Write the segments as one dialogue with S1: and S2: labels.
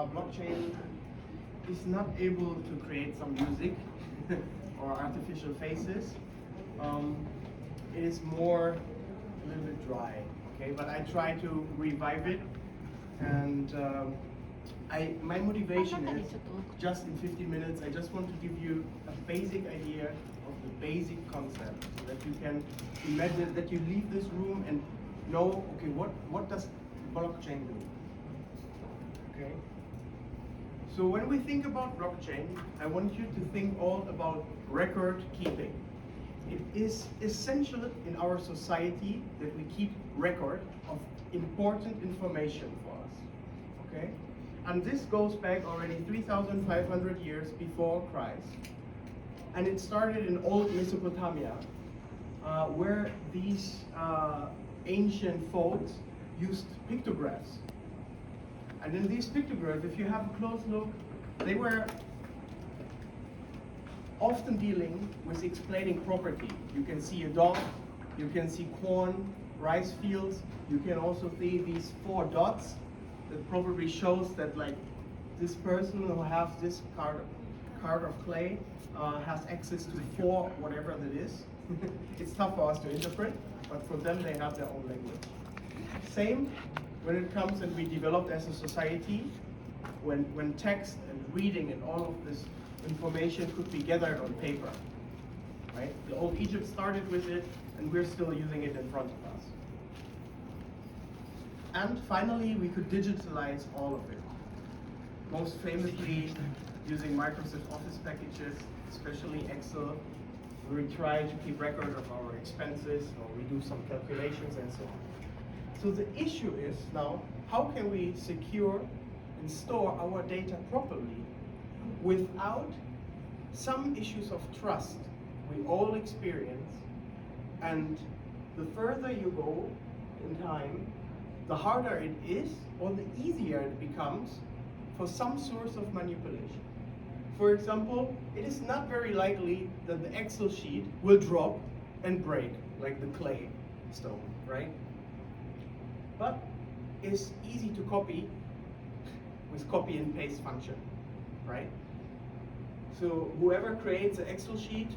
S1: blockchain is not able to create some music or artificial faces. It is more a little bit dry, okay? But I try to revive it, and my motivation is just in 15 minutes. I just want to give you a basic idea of the basic concept, so that you can imagine that you leave this room and know, okay, what does blockchain do? Okay. So when we think about blockchain, I want you to think all about record keeping. It is essential in our society that we keep record of important information for us. Okay? And this goes back already 3,500 years before Christ. And it started in old Mesopotamia, where these ancient folks used pictographs. And in these pictographs, if you have a close look, they were often dealing with explaining property. You can see a dog, you can see corn, rice fields, you can also see these 4 dots that probably shows that like this person who has this card of clay has access to 4 whatever that is. It's tough for us to interpret, but for them they have their own language. Same when it comes and we developed as a society, when text and reading and all of this information could be gathered on paper, right? The old Egypt started with it, and we're still using it in front of us. And finally, we could digitalize all of it. Most famously, using Microsoft Office packages, especially Excel, where we try to keep record of our expenses, or we do some calculations and so on. So the issue is now, how can we secure and store our data properly without some issues of trust we all experience? And the further you go in time, the harder it is, or the easier it becomes for some source of manipulation. For example, it is not very likely that the Excel sheet will drop and break like the clay stone, right? But it's easy to copy with copy and paste function, right? So whoever creates an Excel sheet,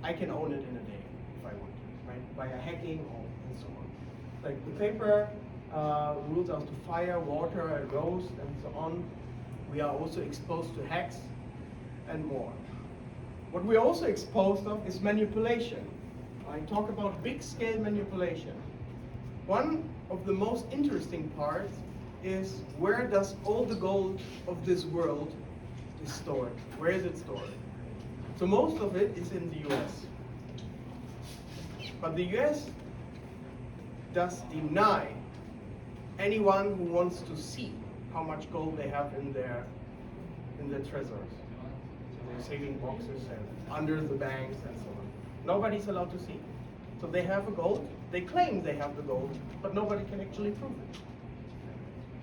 S1: I can own it in a day if I want to, right? Via hacking or and so on. Like the paper rules out to fire, water, and roast, and so on. We are also exposed to hacks and more. What we're also exposed of is manipulation. I talk about big scale manipulation. One of the most interesting parts is, where does all the gold of this world is stored? Where is it stored? So most of it is in the US. But the US does deny anyone who wants to see how much gold they have in their treasures. So their saving boxes and under the banks and so on. Nobody's allowed to see. So they have a gold, they claim they have the gold, but nobody can actually prove it.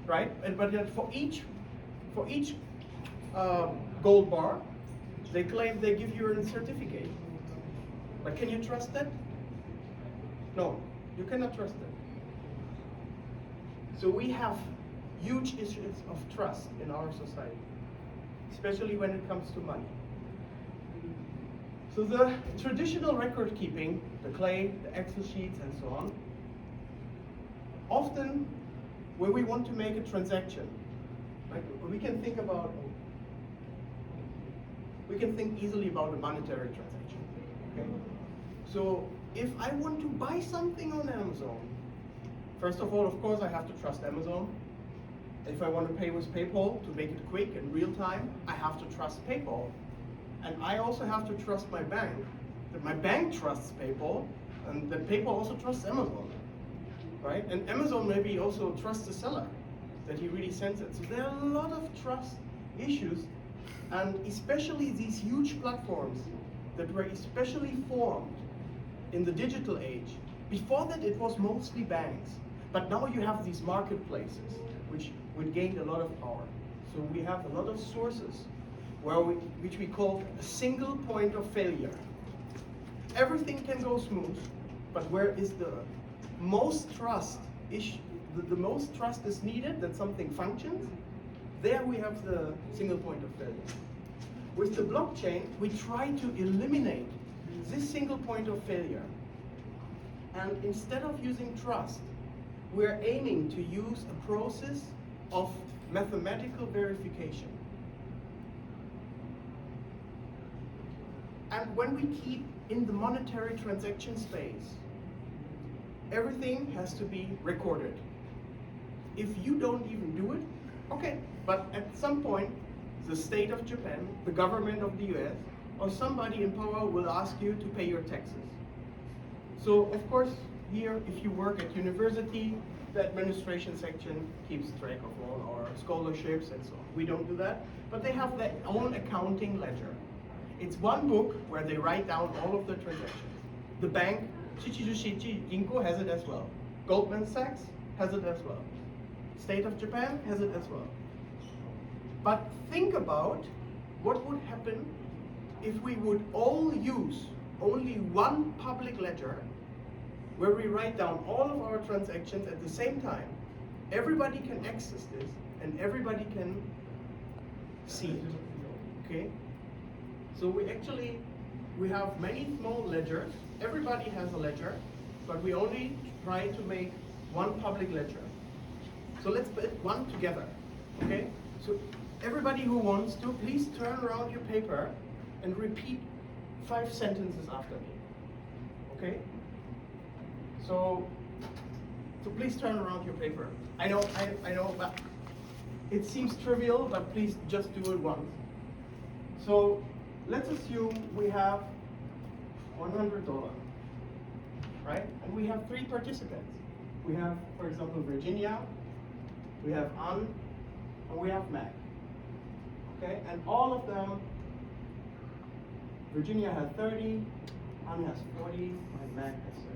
S1: Right? But yet for each gold bar, they claim they give you a certificate. But can you trust that? No, you cannot trust that. So we have huge issues of trust in our society, especially when it comes to money. So the traditional record keeping, the clay, the Excel sheets, and so on, often when we want to make a transaction, like we can think easily about a monetary transaction. Okay? So if I want to buy something on Amazon, first of all, of course, I have to trust Amazon. If I want to pay with PayPal to make it quick and real time, I have to trust PayPal. And I also have to trust my bank, that my bank trusts PayPal, and that PayPal also trusts Amazon, right? And Amazon maybe also trusts the seller, that he really sends it. So there are a lot of trust issues, and especially these huge platforms that were especially formed in the digital age. Before that, it was mostly banks, but now you have these marketplaces, which gained a lot of power. So we have a lot of sources which we call a single point of failure. Everything can go smooth, but where is the most trust the most trust is needed that something functions, There we have the single point of failure. With the blockchain, we try to eliminate this single point of failure. And instead of using trust, we're aiming to use a process of mathematical verification. And when we keep in the monetary transaction space, everything has to be recorded. If you don't even do it, okay, but at some point, the state of Japan, the government of the US, or somebody in power will ask you to pay your taxes. So, of course, here, if you work at university, the administration section keeps track of all our scholarships and so on. We don't do that, but they have their own accounting ledger. It's one book where they write down all of the transactions. The bank, Shichijushi Ginko has it as well. Goldman Sachs has it as well. State of Japan has it as well. But think about what would happen if we would all use only one public ledger where we write down all of our transactions at the same time. Everybody can access this and everybody can see it, okay? So we have many small ledgers. Everybody has a ledger, but we only try to make one public ledger. So let's put one together, okay? So everybody who wants to, please turn around your paper and repeat 5 sentences after me, okay? So please turn around your paper. I know, but it seems trivial, but please just do it once. So let's assume we have $100, right? And we have 3 participants. We have, for example, Virginia, we have Ann, and we have Mac. Okay, and all of them, Virginia has 30, Ann has 40, and Mac has 32.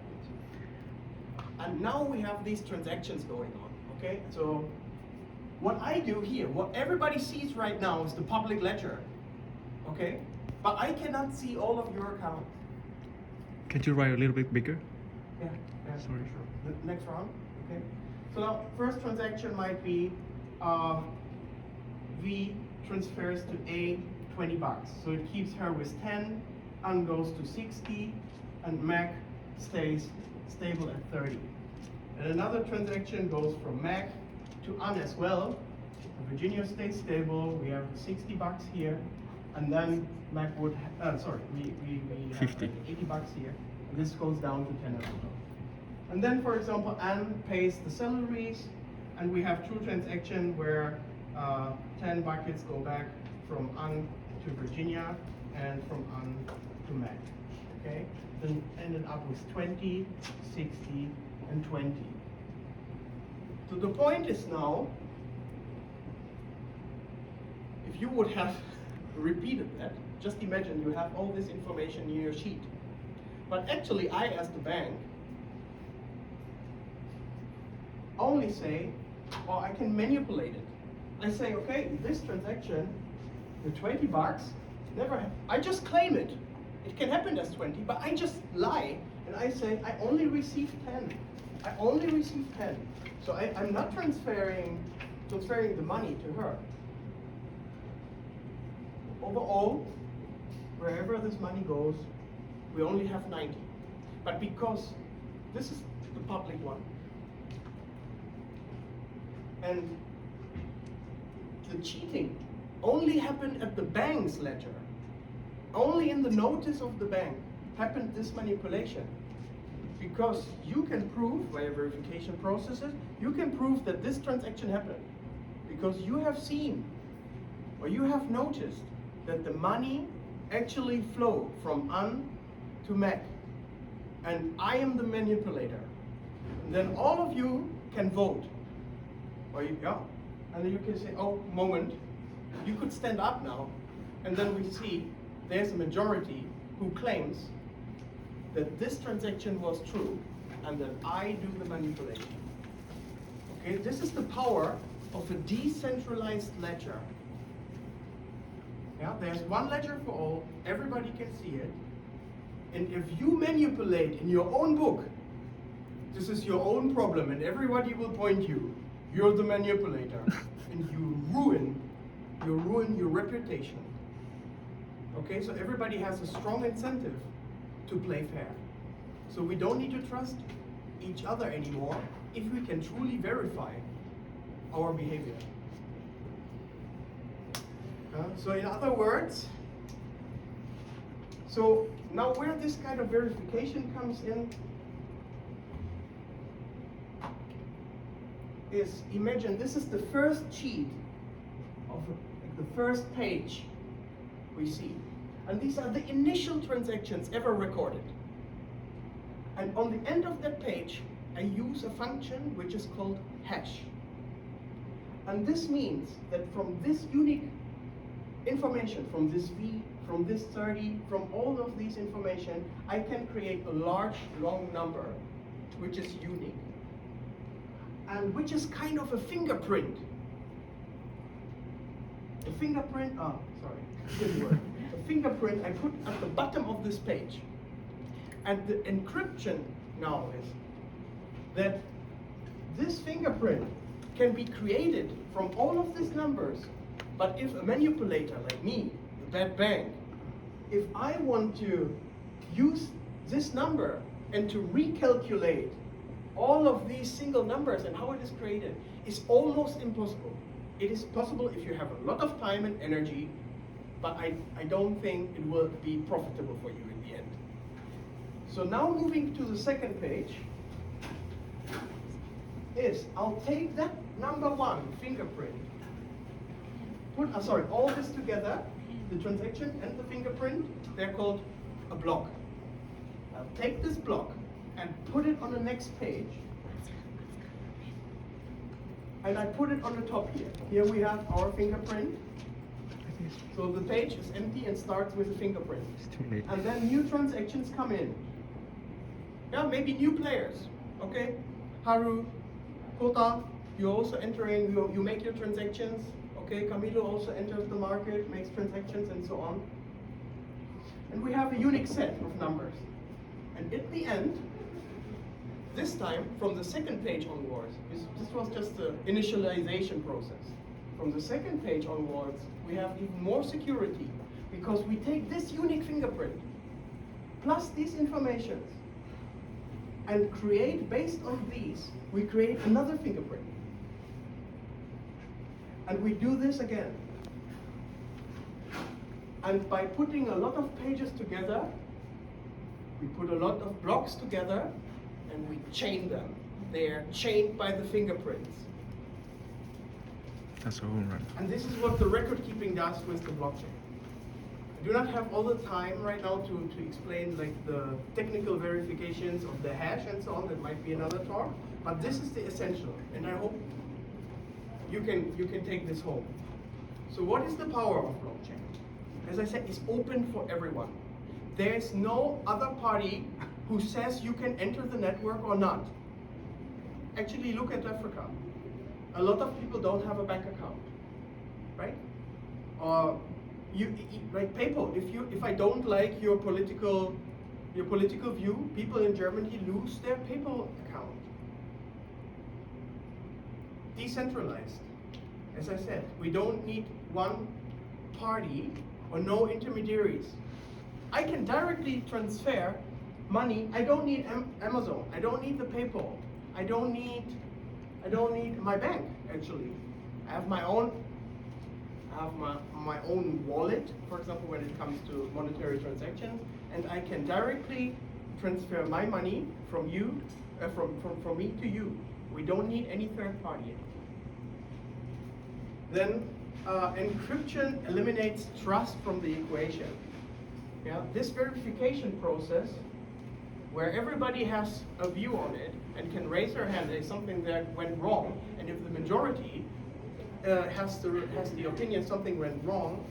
S1: And now we have these transactions going on, okay? So what I do here, what everybody sees right now is the public ledger, okay? But I cannot see all of your accounts.
S2: Can you write a little bit bigger?
S1: Yeah,
S2: Sorry.
S1: sure. The next round, okay? So now, first transaction might be V transfers to A $20. So it keeps her with 10, Ann goes to 60, and Mac stays stable at 30. And another transaction goes from Mac to Ann as well. Virginia stays stable, we have $60 here, and then Mac would, we have
S2: 50.
S1: like $80 here, and this goes down to 10 as well. And then, for example, Ann pays the salaries, and we have 2 transactions where 10 buckets go back from Ann to Virginia and from Ann to Mac. Okay? Then ended up with 20, 60, and 20. So the point is now, if you would have repeated that, just imagine you have all this information in your sheet. But actually, I, as the bank, only say, well, I can manipulate it. I say, okay, this transaction, the $20, I just claim it. It can happen as 20, but I just lie, and I say, I only received 10. I only received 10. So I'm not transferring the money to her. Overall, wherever this money goes, we only have 90. But because this is the public one, and the cheating only happened at the bank's ledger. Only in the notice of the bank happened this manipulation. Because you can prove, via verification processes, you can prove that this transaction happened. Because you have seen, or you have noticed, that the money actually flowed from Ann to Mac. And I am the manipulator. And then all of you can vote. Or and then you can say, oh, moment, you could stand up now. And then we see there's a majority who claims that this transaction was true and that I do the manipulation. Okay, this is the power of a decentralized ledger. Yeah, there's one ledger for all, everybody can see it. And if you manipulate in your own book, this is your own problem and everybody will point you. you're the manipulator, and you ruin your reputation. Okay, so everybody has a strong incentive to play fair. So we don't need to trust each other anymore if we can truly verify our behavior. So in other words, so now where this kind of verification comes in is, imagine this is the first sheet of the first page we see. And these are the initial transactions ever recorded. And on the end of that page, I use a function which is called hash. And this means that from this unique information, from this V, from this 30, from all of these information, I can create a large, long number, which is unique. And which is kind of a fingerprint. A fingerprint, didn't work. A fingerprint I put at the bottom of this page. And the encryption now is that this fingerprint can be created from all of these numbers. But if a manipulator like me, the bad bank, if I want to use this number and to recalculate all of these single numbers and how it is created, is almost impossible. It is possible if you have a lot of time and energy, but I don't think it will be profitable for you in the end. So now moving to the second page, is I'll take that number one fingerprint, put all this together, the transaction and the fingerprint, they're called a block. I'll take this block and put it on the next page. And I put it on the top here. Here we have our fingerprint. So the page is empty and starts with a fingerprint.
S2: It's too late.
S1: And then new transactions come in. Yeah, maybe new players. Okay, Haru, Kota, you also entering, you make your transactions. Okay, Camilo also enters the market, makes transactions and so on. And we have a unique set of numbers. And at the end, this time, from the second page onwards, this was just the initialization process. From the second page onwards, we have even more security because we take this unique fingerprint plus these informations and create, based on these, we create another fingerprint. And we do this again. And by putting a lot of pages together, we put a lot of blocks together, and we chain them. They are chained by the fingerprints.
S2: That's a home run.
S1: And this is what the record keeping does with the blockchain. I do not have all the time right now to explain like the technical verifications of the hash and so on. That might be another talk. But this is the essential, and I hope you can take this home. So what is the power of blockchain? As I said, it's open for everyone. There is no other party who says you can enter the network or not. Actually, look at Africa. A lot of people don't have a bank account, right? Like PayPal. If I don't like your political view, people in Germany lose their PayPal account. Decentralized. As I said, we don't need one party or no intermediaries. I can directly transfer money. I don't need Amazon. I don't need the PayPal. I don't need my bank. Actually, I have my own. I have my own wallet, for example, when it comes to monetary transactions, and I can directly transfer my money from you, from me to you. We don't need any third party. Then encryption eliminates trust from the equation. Yeah, this verification process, where everybody has a view on it and can raise their hand if something that went wrong, and if the majority has the opinion something went wrong,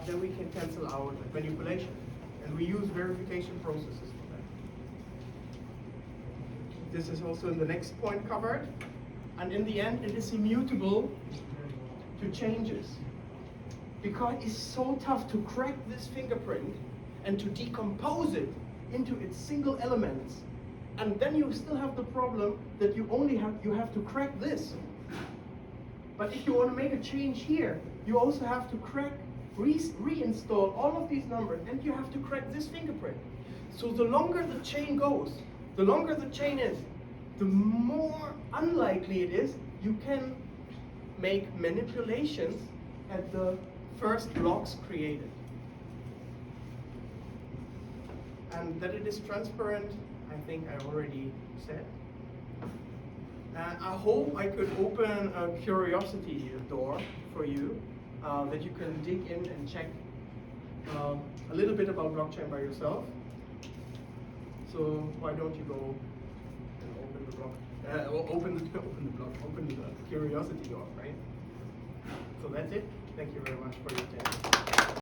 S1: then we can cancel out manipulation, and we use verification processes for that. This is also in the next point covered, and in the end, it is immutable to changes. Because it's so tough to crack this fingerprint and to decompose it into its single elements. And then you still have the problem that you have to crack this But if you want to make a change here, you also have to crack, reinstall all of these numbers, and you have to crack this fingerprint. So the longer the chain goes, the longer the chain is, the more unlikely it is you can make manipulations at the first blocks created. And that it is transparent, I think I already said. I hope I could open a curiosity door for you, that you can dig in and check a little bit about blockchain by yourself. So why don't you go and open the block, open the curiosity door, right? So that's it. Thank you very much for your attention.